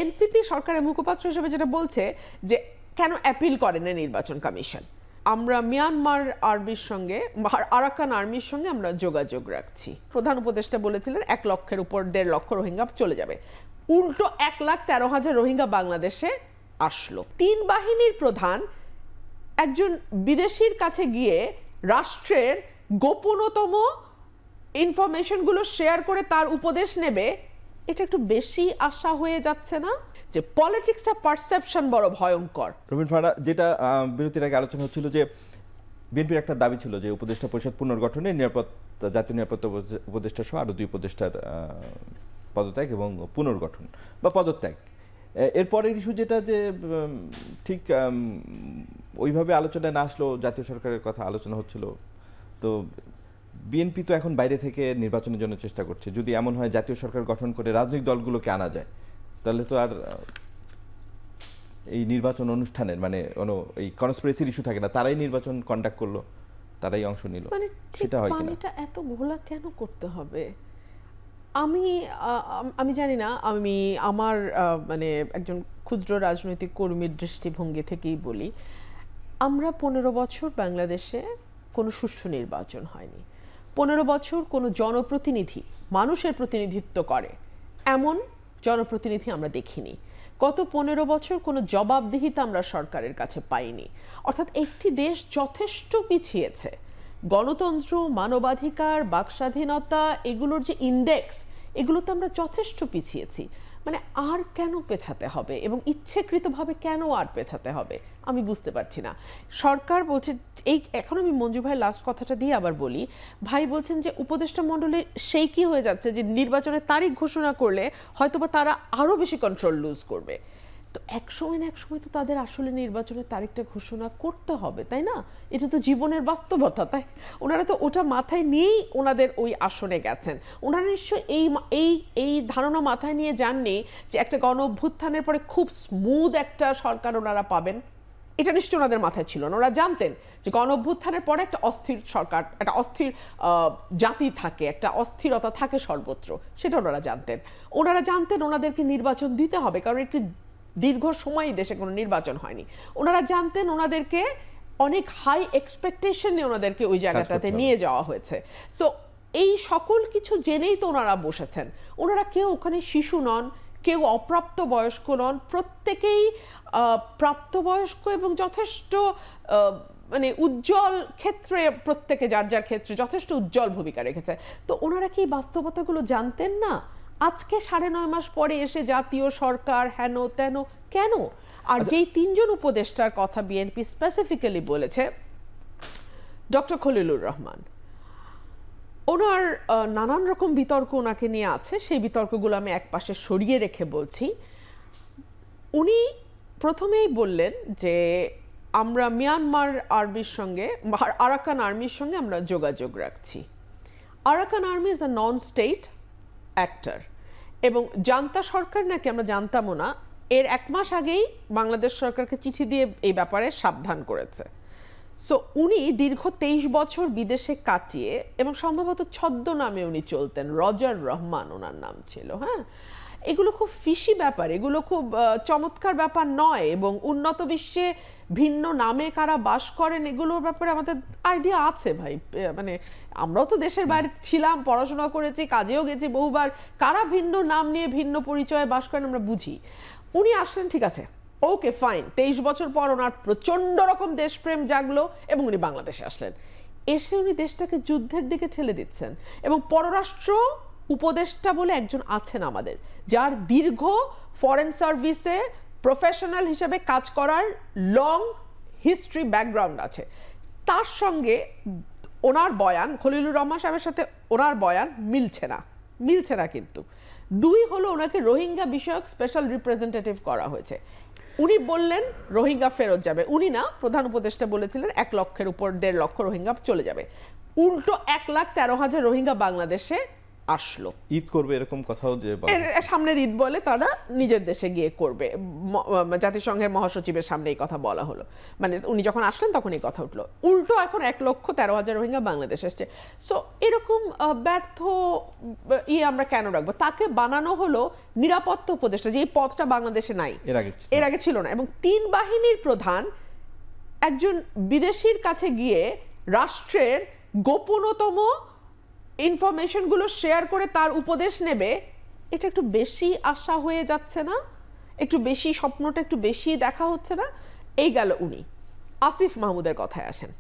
NCP সরকারের মুখপাত্র হিসেবে যেটা বলছে যে কেন অ্যাপিল করে না নির্বাচন কমিশন, আমরা মিয়ানমার আর্মির সঙ্গে আরাকান আর্মির সঙ্গে আমরা যোগাযোগ রাখছি। প্রধান উপদেষ্টা বলেছিলেন 1 লক্ষের উপর 1.5 লক্ষ রোহিঙ্গা চলে যাবে, উল্টো 1,13,000 রোহিঙ্গা বাংলাদেশে আসলো। 3 বাহিনীর প্রধান একজন বিদেশির কাছে গিয়ে রাষ্ট্রের গোপনতম ইনফরমেশনগুলো শেয়ার করে তার উপদেশ নেবে, এটা একটু বেশি আশা হয়ে যাচ্ছে না? যে পলিটিক্স এর পারসেপশন বড় ভয়ঙ্কর। রবিন ফারা, যেটা বিরতির আগে আলোচনা হচ্ছিল যে বিএনপির একটা দাবি ছিল যে উপদেষ্টা পরিষদ পুনর্গঠনে জাতীয় নিরাপত্তা উপদেষ্টা সহ আরো 2 উপদেষ্টার পদত্যাগ এবং পুনর্গঠন বা পদত্যাগ। এরপরের ইস্যু যেটা যে ঠিক ওইভাবে আলোচনায় না আসলো, জাতীয় সরকারের কথা আলোচনা হচ্ছিল, তো বিএনপি তো এখন বাইরে থেকে নির্বাচনের জন্য চেষ্টা করছে। যদি এমন হয় জাতীয় সরকার গঠন করে রাজনৈতিক দলগুলোকে আনা যায়, তাহলে তো আর এই নির্বাচন অনুষ্ঠানের মানে এই কনস্পিরেসির ইস্যু থাকে না, তারাই নির্বাচন কন্ডাক্ট করলো, তারাই অংশ নিল, সেটা হয় কিনা? এটা এত ঘোলা কেন করতে হবে? আমি জানি না, আমি আমার মানে একজন ক্ষুদ্র রাজনৈতিক কর্মীর দৃষ্টিভঙ্গি থেকেই বলি, আমরা 15 বছর বাংলাদেশে কোনো সুষ্ঠু নির্বাচন হয়নি। 15 বছর কোনো জনপ্রতিনিধি মানুষের প্রতিনিধিত্ব করে এমন জনপ্রতিনিধি আমরা দেখিনি। গত 15 বছর কোনো জবাবদিহিতা আমরা সরকারের কাছে পাইনি। অর্থাৎ একটি দেশ যথেষ্ট পিছিয়েছে, গণতন্ত্র, মানবাধিকার, বাকস্বাধীনতা, এগুলোর যে ইন্ডেক্স, এগুলোতে আমরা যথেষ্ট পিছিয়েছি। মানে আর কেন পেছাতে হবে এবং ইচ্ছেকৃতভাবে কেন আর পেছাতে হবে আমি বুঝতে পারছি না। সরকার বলছে, এখন আমি মঞ্জু ভাই লাস্ট কথাটা দিয়ে আবার বলি, ভাই বলছেন যে উপদেষ্টা মণ্ডলী সেই কি হয়ে যাচ্ছে যে নির্বাচনের তারিখ ঘোষণা করলে হয়তোবা তারা আরো বেশি কন্ট্রোল লুজ করবে। তো এক সময় না এক সময় তো তাদের আসলে নির্বাচনের তারিখটা ঘোষণা করতে হবে, তাই না? এটা তো জীবনের বাস্তবতা, তাই ওনারা তো ওটা মাথায় নিয়েই ওনাদের ওই আসনে গেছেন। ওনারা নিশ্চয়ই এই ধারণা মাথায় নিয়ে যাননি যে একটা গণ অভ্যুত্থানের পরে খুব স্মুথ একটা সরকার ওনারা পাবেন, এটা নিশ্চয়ই ওনাদের মাথায় ছিল না। ওরা জানতেন যে গণ অভ্যুত্থানের পরে একটা অস্থির সরকার, একটা অস্থির জাতি থাকে, একটা অস্থিরতা থাকে সর্বত্র, সেটা ওনারা জানতেন। ওনাদেরকে নির্বাচন দিতে হবে, কারণ একটি দীর্ঘ সময় দেশে কোনো নির্বাচন হয়নি। ওনারা জানতেন ওনাদেরকে অনেক হাই এক্সপেকটেশন নিয়ে ওনাদেরকে ওই জায়গাটাতে নিয়ে যাওয়া হয়েছে। সো এই সকল কিছু জেনেই তো ওনারা বসেছেন। ওনারা কেউ ওখানে শিশু নন, কেউ অপ্রাপ্ত বয়স্ক নন, প্রত্যেকেই প্রাপ্তবয়স্ক এবং যথেষ্ট মানে উজ্জ্বল ক্ষেত্রে, প্রত্যেকে যার যার ক্ষেত্রে যথেষ্ট উজ্জ্বল ভূমিকা রেখেছে। তো ওনারা কি বাস্তবতাগুলো জানতেন না? আজকে 9.5 মাস পরে এসে জাতীয় সরকার হেন তেন কেন? আর যেই 3 জন উপদেষ্টার কথা বিএনপি স্পেসিফিক্যালি বলেছে, ডক্টর খলিলুর রহমান, ওনার নানান রকম বিতর্ক ওনাকে নিয়ে আছে, সেই বিতর্কগুলো আমি একপাশে সরিয়ে রেখে বলছি। উনি প্রথমেই বললেন যে আমরা মিয়ানমার আর্মির সঙ্গে আরাকান আর্মির সঙ্গে আমরা যোগাযোগ রাখছি। Arakan army is a non state actor এবং জান্তা সরকার নাকি, আমরা জানতামও না, এর 1 মাস আগেই বাংলাদেশ সরকারকে চিঠি দিয়ে এই ব্যাপারে সাবধান করেছে। সো উনি দীর্ঘ 23 বছর বিদেশে কাটিয়ে এবং সম্ভবত ছদ্মনামে উনি চলতেন, রজার রহমান ওনার নাম ছিল। হ্যাঁ, এগুলো খুব ফিশি ব্যাপার, এগুলো খুব চমৎকার ব্যাপার নয়। এবং উন্নত বিশ্বে ভিন্ন নামে কারা বাস করেন এগুলোর ব্যাপারে আমাদের আইডিয়া আছে ভাই। মানে আমরাও তো দেশের বাইরে ছিলাম, পড়াশোনা করেছি, কাজেও গেছি বহুবার, কারা ভিন্ন নাম নিয়ে ভিন্ন পরিচয়ে বাস করেন আমরা বুঝি। উনি আসলেন, ঠিক আছে, ওকে ফাইন, 23 বছর পর ওনার প্রচন্ড রকম দেশপ্রেম জাগলো এবং উনি বাংলাদেশে আসলেন। এসে উনি দেশটাকে যুদ্ধের দিকে ঠেলে দিচ্ছেন। এবং পররাষ্ট্র উপদেষ্টা বলে একজন আছেন আমাদের, যার দীর্ঘ ফরেন সার্ভিসে প্রফেশনাল হিসেবে কাজ করার লং হিস্ট্রি ব্যাকগ্রাউন্ড আছে, তার সঙ্গে ওনার বয়ান, খলিলুর রহমান সাহেবের সাথে ওনার বয়ান মিলছে না। কিন্তু 2 হলো ওনাকে রোহিঙ্গা বিষয়ক স্পেশাল রিপ্রেজেন্টেটিভ করা হয়েছে। উনি বললেন রোহিঙ্গা ফেরত যাবে, উনি না, প্রধান উপদেষ্টা বলেছিলেন 1 লক্ষের উপর 1.5 লক্ষ রোহিঙ্গা চলে যাবে, উল্টো 1,13,000 রোহিঙ্গা বাংলাদেশে আসলো। ঈদ করবে এরকম কথাও যে বলা হচ্ছে। সামনের ঈদ বলে তারা নিজের দেশে গিয়ে করবে, জাতিসংঘের মহাসচিবের সামনে এই কথা বলা হলো, মানে উনি যখন আসলেন তখন এই কথা উঠলো। উল্টো এখন 1,13,000 রোহিঙ্গা বাংলাদেশ এসছে। সো এরকম ব্যর্থ আমরা কেন রাখবো? তাকে বানানো হলো নিরাপত্তা উপদেষ্টা, যে এই পদটা বাংলাদেশে নাই, এর আগে ছিল না। এবং 3 বাহিনীর প্রধান একজন বিদেশির কাছে গিয়ে রাষ্ট্রের গোপনতম ইনফরমেশনগুলো শেয়ার করে তার উপদেশ নেবে, এটা একটু বেশি আশা হয়ে যাচ্ছে না? একটু বেশি, স্বপ্নটা একটু বেশি দেখা হচ্ছে না? এই গেল উনি। আসিফ মাহমুদের কথায় আসেন।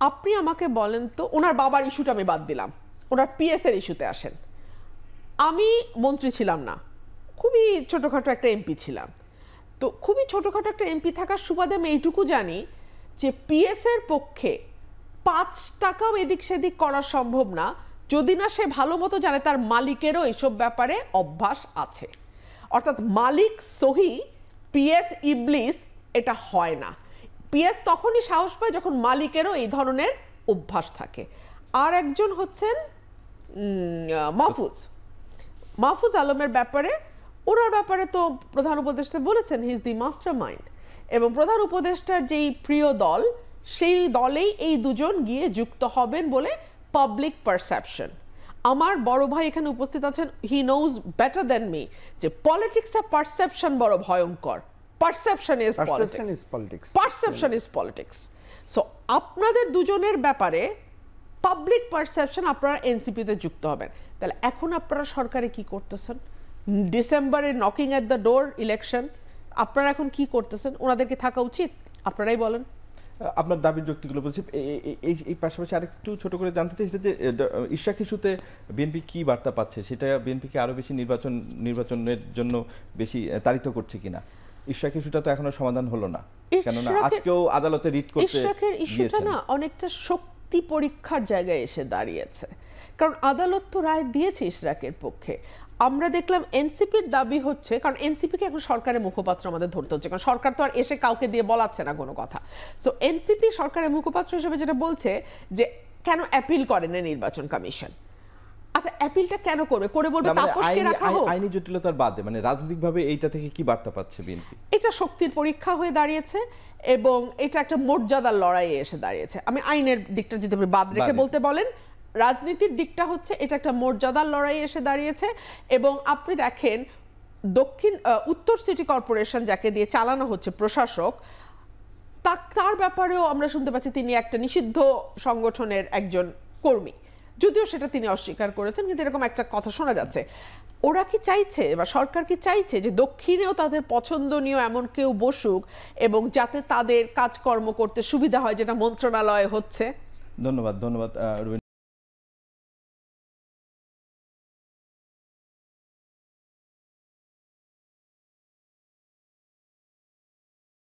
আপনি আমাকে বলেন তো, ওনার বাবার ইস্যুটা আমি বাদ দিলাম, ওনার পিএস এর ইস্যুতে আসেন। আমি মন্ত্রী ছিলাম না, খুবই ছোটোখাটো একটা এমপি ছিলাম। তো খুবই ছোটোখাটো একটা এমপি থাকার সুবাদে আমি এইটুকু জানি যে পিএস এর পক্ষে 5 টাকাও এদিক সেদিক করা সম্ভব না যদি না সে ভালো মতো জানে তার মালিকেরও এইসব ব্যাপারে অভ্যাস আছে। অর্থাৎ মালিক সহি, পিএস ইবলিস, এটা হয় না। পিএস তখনই সাহস পায় যখন মালিকেরও এই ধরনের অভ্যাস থাকে। আর একজন হচ্ছেন মাহফুজ আলমের ব্যাপারে, ওনার ব্যাপারে তো প্রধান উপদেষ্টা বলেছেন he is the master mind, এবং প্রধান উপদেষ্টার যেই প্রিয় দল, সেই দলেই এই দুজন গিয়ে যুক্ত হবেন বলে পাবলিক পারসেপশন। আমার বড় ভাই এখানে উপস্থিত আছেন, he knows better than me যে পলিটিক্সে পারসেপশন বড় ভয়ঙ্কর। Perception is politics, perception is politics. So আপনাদের দুজনের ব্যাপারে পাবলিক পারসেপশন, আপনারা এনসিপিতে যুক্ত হবেন। তাহলে এখন আপনারা সরকারে কি করতেছেন? ডিসেম্বরে knocking at the door election, আপনারা এখন কি করতেছেন? ওনাদেরকে থাকা উচিত? আপনারাই বলেন। আপনার দাবির যুক্তিগুলো বলছি। এই পাশাপাশি আরেকটু ছোট করে জানতে চাইছি যে ইশরাক ইস্যুতে বিএনপি কি বার্তা পাচ্ছে, সেটা বিএনপিকে আরো বেশি নির্বাচনের জন্য বেশি তাড়িত করছে কিনা? ইশরাক ইস্যুটা তো এখনো সমাধান হলো না, কেননা আজকেও আদালতে রিট করতে ইশরাকের ইস্যুটা না অনেকটা শক্তি পরীক্ষার জায়গায় এসে দাঁড়িয়েছে, কারণ আদালত তো রায় দিয়েছে ইশরাকের পক্ষে। আমরা দেখলাম এনসিপির দাবি হচ্ছে, কারণ এনসিপিকে এখন সরকারের মুখপাত্র আমাদের ধরতে হচ্ছে, কারণ সরকার তো আর এসে কাউকে দিয়ে বলাচ্ছে না কোনো কথা। সো এনসিপি সরকারের মুখপাত্র হিসেবে যেটা বলছে যে কেন অ্যাপিল করে না নির্বাচন কমিশন। আচ্ছা, অ্যাপিলটা কেন করবে? করে বলবে তাপসকে রাখা হোক। আইনি জটিলতার বাদে মানে রাজনৈতিকভাবে এইটা থেকে কি বার্তা পাচ্ছে বিএনপি? এটা শক্তির পরীক্ষা হয়ে দাঁড়িয়েছে এবং এটা একটা মর্যাদার লড়াইয়ে এসে দাঁড়িয়েছে। আমি আইনের দিকটা যদি বাদ রেখে বলতে বলেন, রাজনীতির দিকটা হচ্ছে এটা একটা মর্যাদার লড়াই এসে দাঁড়িয়েছে। এবং আপনি দেখেন উত্তর সিটি কর্পোরেশন যাকে দিয়ে চালানো হচ্ছে প্রশাসক, তার ব্যাপারেও আমরা শুনতে পাচ্ছি তিনি একটা নিষিদ্ধ সংগঠনের একজন কর্মী, যদিও সেটা তিনি অস্বীকার করেছেন, কিন্তু এরকম একটা কথা শোনা যাচ্ছে। ওরা কি চাইছে বা সরকার কি চাইছে যে দক্ষিণেও তাদের পছন্দনীয় এমন কেউ বসুক এবং যাতে তাদের কাজকর্ম করতে সুবিধা হয়, যেটা মন্ত্রণালয়ে হচ্ছে? ধন্যবাদ।